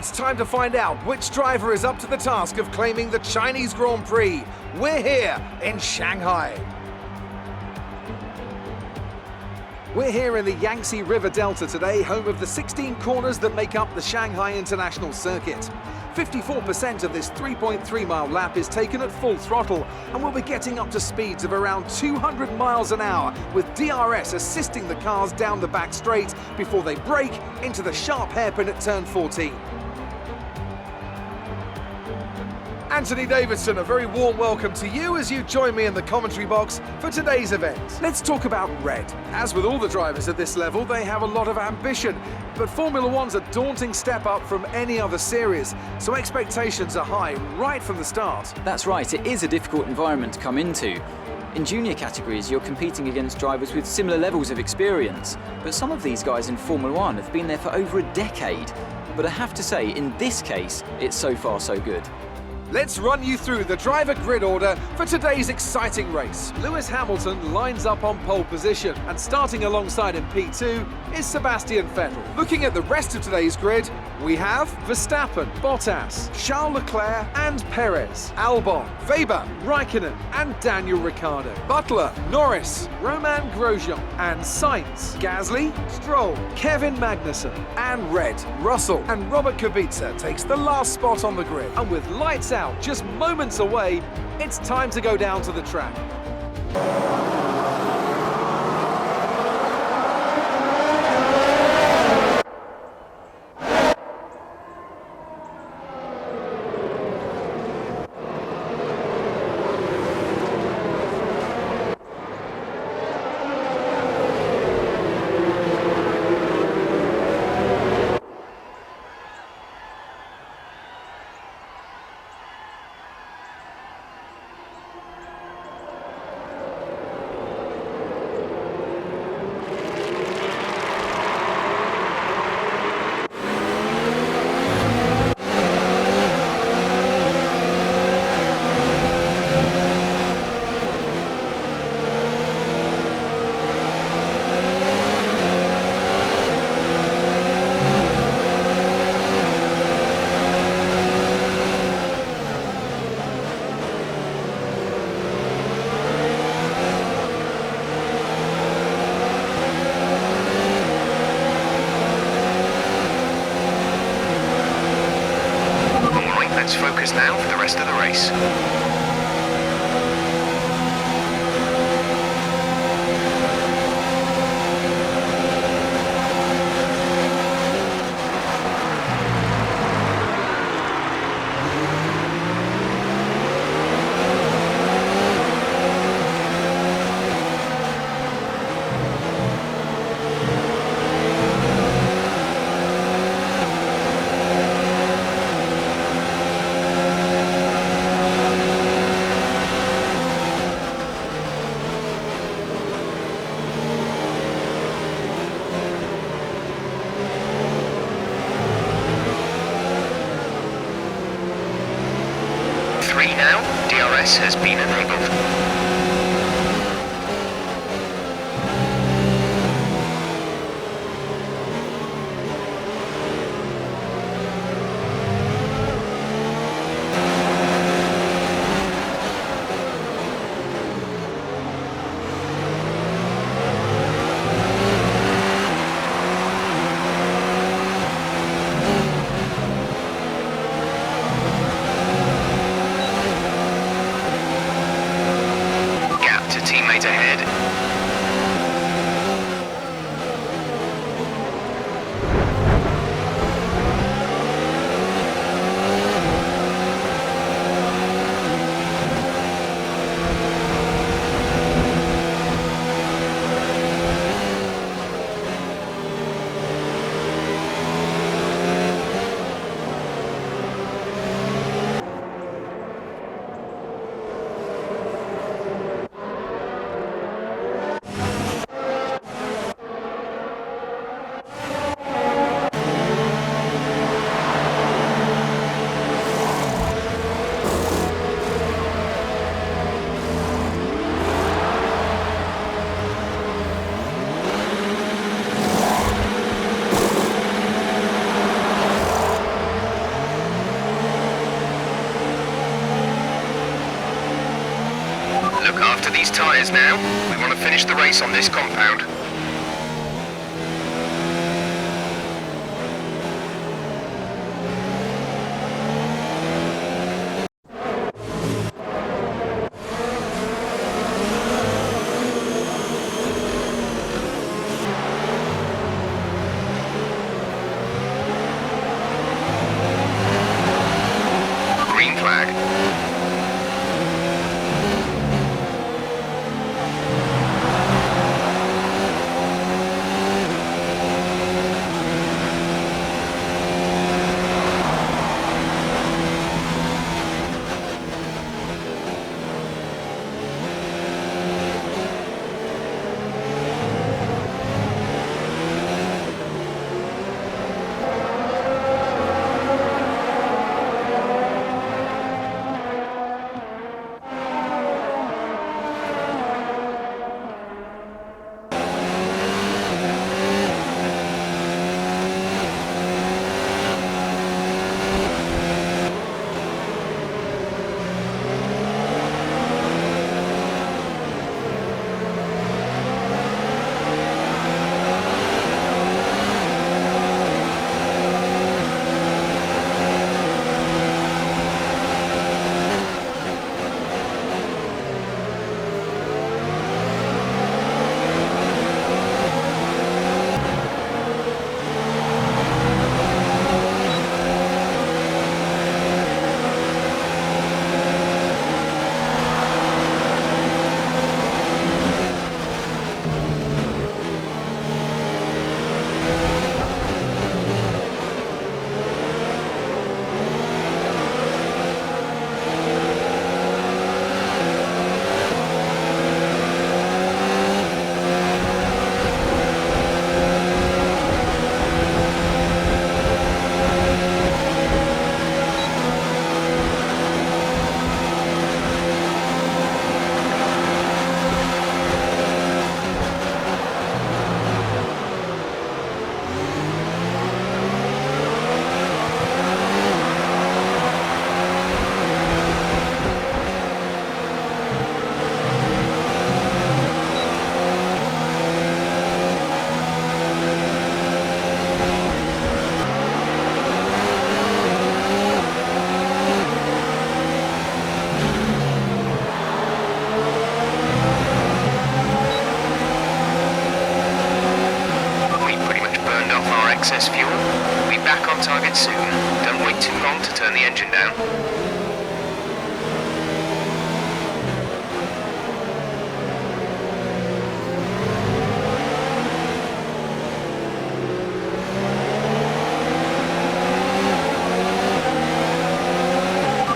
It's time to find out which driver is up to the task of claiming the Chinese Grand Prix. We're here in Shanghai. We're here in the Yangtze River Delta today, home of the 16 corners that make up the Shanghai International Circuit. 54% of this 3.3-mile lap is taken at full throttle, and we'll be getting up to speeds of around 200 miles an hour, with DRS assisting the cars down the back straight before they brake into the sharp hairpin at turn 14. Anthony Davidson, a very warm welcome to you as you join me in the commentary box for today's event. Let's talk about red. As with all the drivers at this level, they have a lot of ambition, but Formula One's a daunting step up from any other series, so expectations are high right from the start. That's right, it is a difficult environment to come into. In junior categories, you're competing against drivers with similar levels of experience, but some of these guys in Formula One have been there for over a decade. But I have to say, in this case, it's so far so good. Let's run you through the driver grid order for today's exciting race. Lewis Hamilton lines up on pole position, and starting alongside in P2 is Sebastian Vettel. Looking at the rest of today's grid, we have Verstappen, Bottas, Charles Leclerc and Perez, Albon, Weber, Raikkonen and Daniel Ricciardo, Butler, Norris, Romain Grosjean and Sainz, Gasly, Stroll, Kevin Magnussen and Red, Russell and Robert Kubica takes the last spot on the grid. And with lights out just moments away, it's time to go down to the track. Let's focus now for the rest of the race. Now, DRS has been enabled. Look after these tyres now. We want to finish the race on this compound. Green flag. Excess fuel. We'll be back on target soon. Don't wait too long to turn the engine down.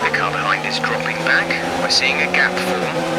The car behind is dropping back. We're seeing a gap form.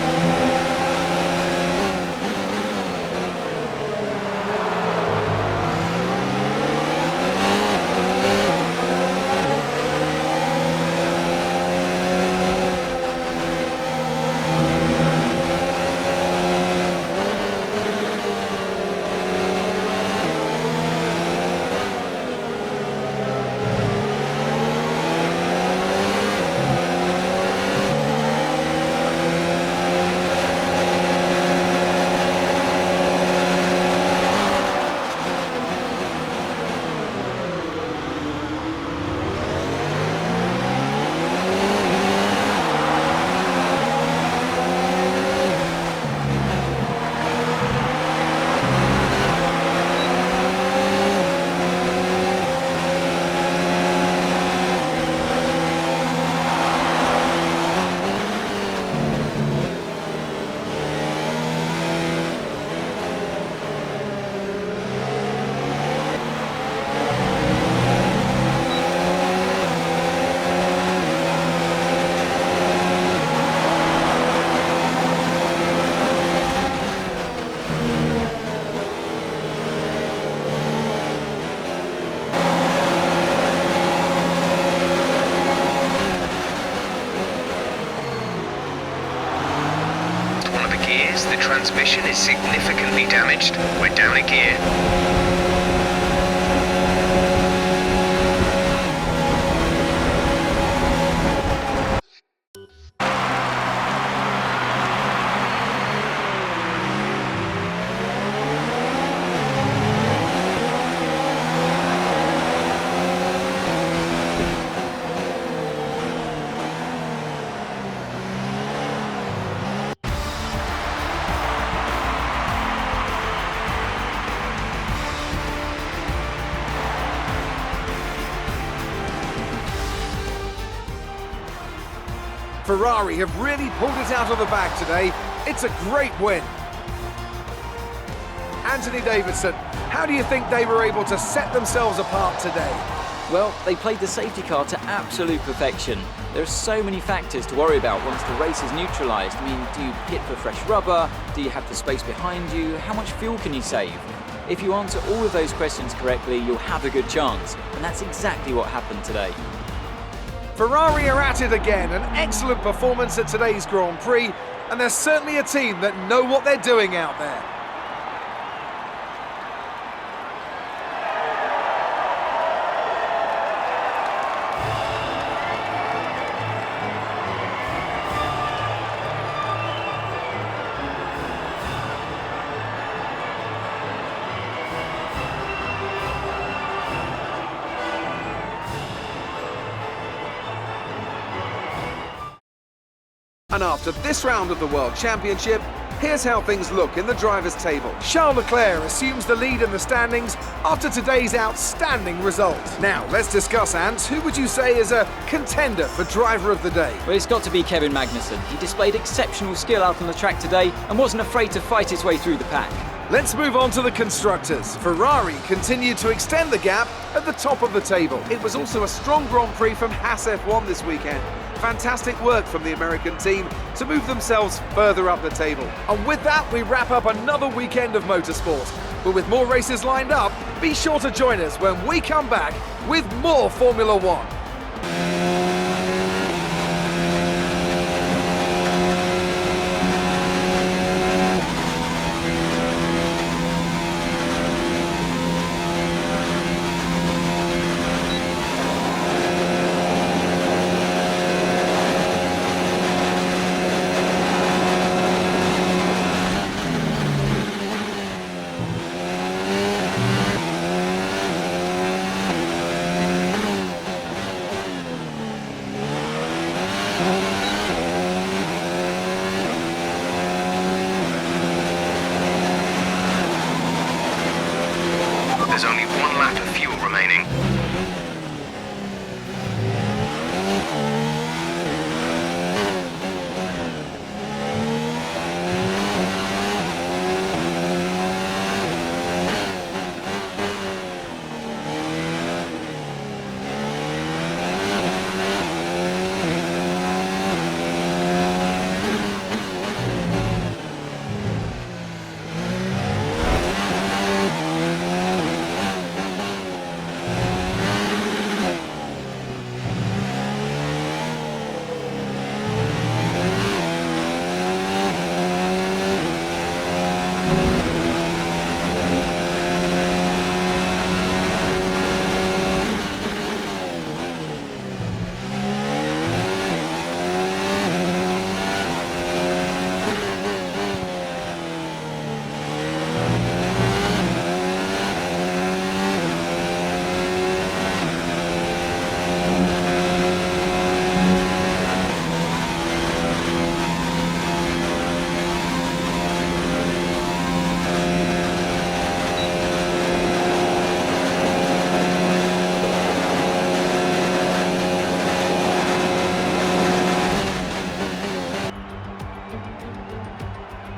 The transmission is significantly damaged. We're down a gear. Ferrari have really pulled it out of the bag today. It's a great win. Anthony Davidson, how do you think they were able to set themselves apart today? Well, they played the safety car to absolute perfection. There are so many factors to worry about once the race is neutralised. I mean, do you pit for fresh rubber? Do you have the space behind you? How much fuel can you save? If you answer all of those questions correctly, you'll have a good chance. And that's exactly what happened today. Ferrari are at it again, an excellent performance at today's Grand Prix, and they're certainly a team that know what they're doing out there. And after this round of the World Championship, here's how things look in the drivers' table. Charles Leclerc assumes the lead in the standings after today's outstanding result. Now, let's discuss, Ant. Who would you say is a contender for driver of the day? Well, it's got to be Kevin Magnussen. He displayed exceptional skill out on the track today and wasn't afraid to fight his way through the pack. Let's move on to the constructors. Ferrari continued to extend the gap at the top of the table. It was also a strong Grand Prix from Haas F1 this weekend. Fantastic work from the American team to move themselves further up the table. And with that, we wrap up another weekend of motorsport. But with more races lined up, be sure to join us when we come back with more Formula One. There's only one lap of fuel remaining.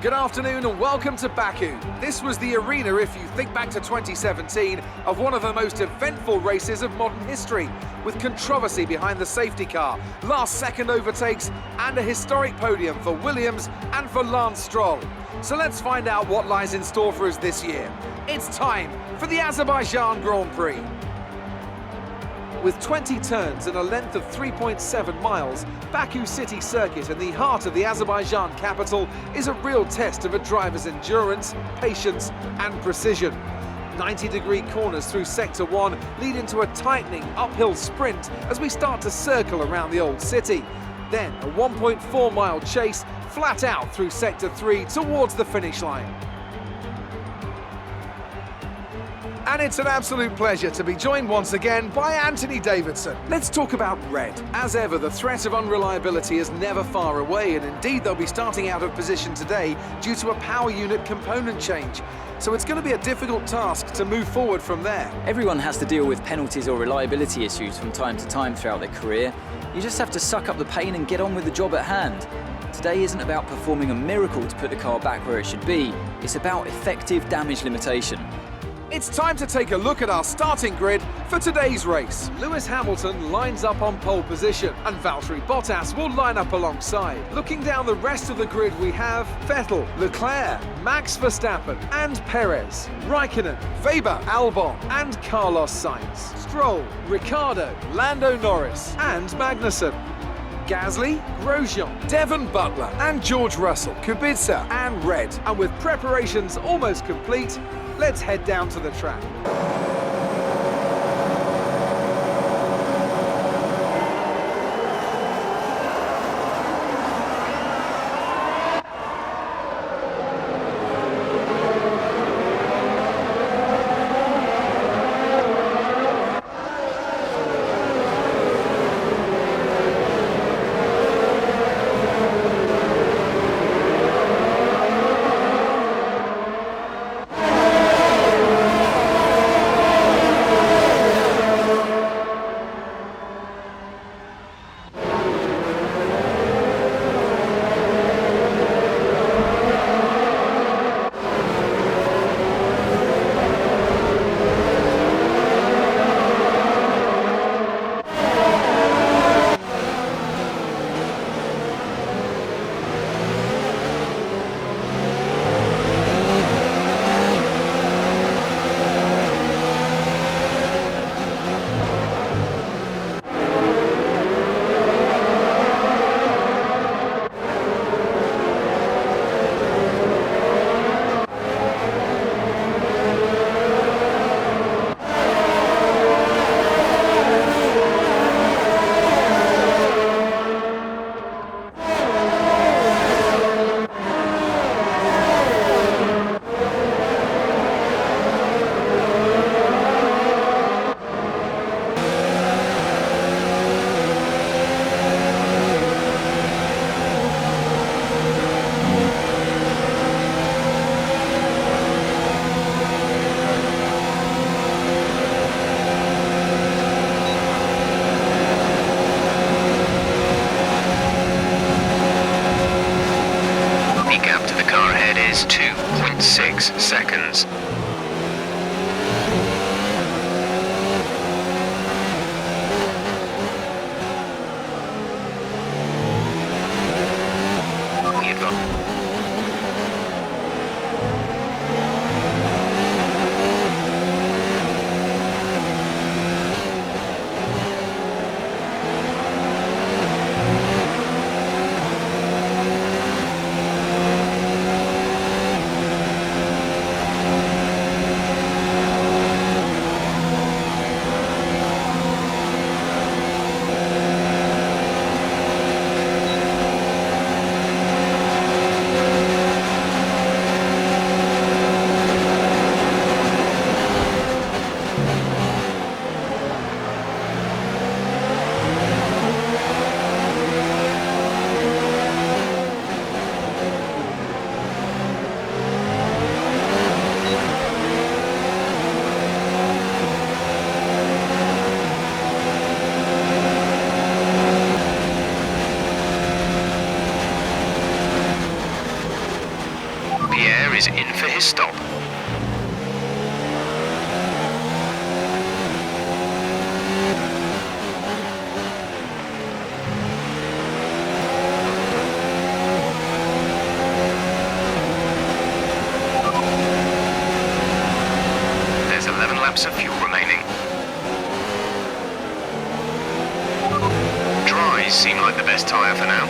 Good afternoon and welcome to Baku. This was the arena, if you think back to 2017, of one of the most eventful races of modern history, with controversy behind the safety car, last-second overtakes, and a historic podium for Williams and for Lance Stroll. So let's find out what lies in store for us this year. It's time for the Azerbaijan Grand Prix. With 20 turns and a length of 3.7 miles, Baku City Circuit in the heart of the Azerbaijan capital is a real test of a driver's endurance, patience and precision. 90-degree corners through Sector 1 lead into a tightening uphill sprint as we start to circle around the old city. Then a 1.4-mile chase flat out through Sector 3 towards the finish line. And it's an absolute pleasure to be joined once again by Anthony Davidson. Let's talk about red. As ever, the threat of unreliability is never far away, and indeed they'll be starting out of position today due to a power unit component change. So it's going to be a difficult task to move forward from there. Everyone has to deal with penalties or reliability issues from time to time throughout their career. You just have to suck up the pain and get on with the job at hand. Today isn't about performing a miracle to put the car back where it should be. It's about effective damage limitation. It's time to take a look at our starting grid for today's race. Lewis Hamilton lines up on pole position and Valtteri Bottas will line up alongside. Looking down the rest of the grid, we have Vettel, Leclerc, Max Verstappen and Perez, Raikkonen, Weber, Albon and Carlos Sainz, Stroll, Ricciardo, Lando Norris and Magnussen, Gasly, Grosjean, Devon Butler and George Russell, Kubica and Red. And with preparations almost complete, let's head down to the track. is 2.6 seconds. Is in for his stop. There's 11 laps of fuel remaining. Dries seem like the best tyre for now.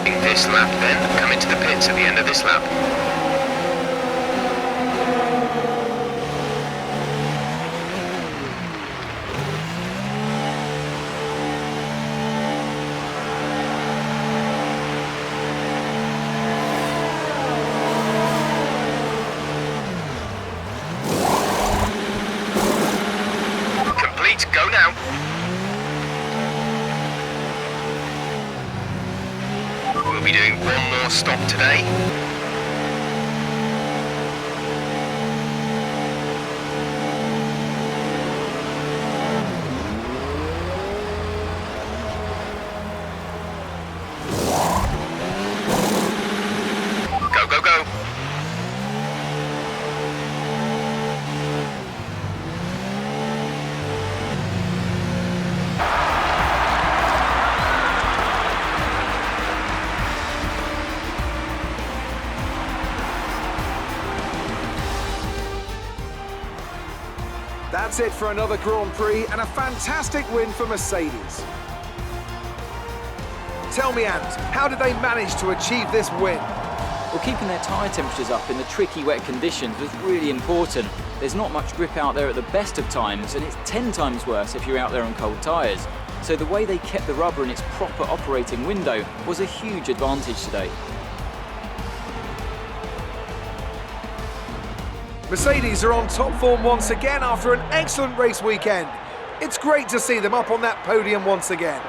In this lap then, come into the pits at the end of this lap. Go now. We'll be doing one more stop today. That's it for another Grand Prix and a fantastic win for Mercedes. Tell me, Ant, how did they manage to achieve this win? Well, keeping their tyre temperatures up in the tricky wet conditions was really important. There's not much grip out there at the best of times, and it's 10 times worse if you're out there on cold tyres. So the way they kept the rubber in its proper operating window was a huge advantage today. Mercedes are on top form once again after an excellent race weekend. It's great to see them up on that podium once again.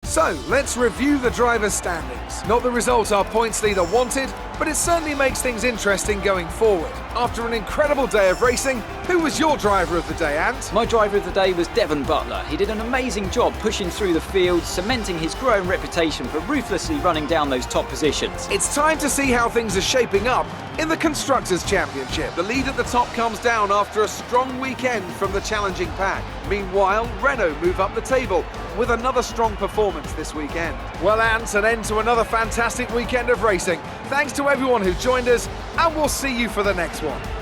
So, let's review the drivers' standings. Not the result our points leader wanted, but it certainly makes things interesting going forward. After an incredible day of racing, who was your driver of the day, Ant? My driver of the day was Devon Butler. He did an amazing job pushing through the field, cementing his growing reputation for ruthlessly running down those top positions. It's time to see how things are shaping up in the Constructors' Championship. The lead at the top comes down after a strong weekend from the challenging pack. Meanwhile, Renault move up the table with another strong performance this weekend. Well, Ant, an end to another fantastic weekend of racing. Thanks to everyone who joined us, and we'll see you for the next one.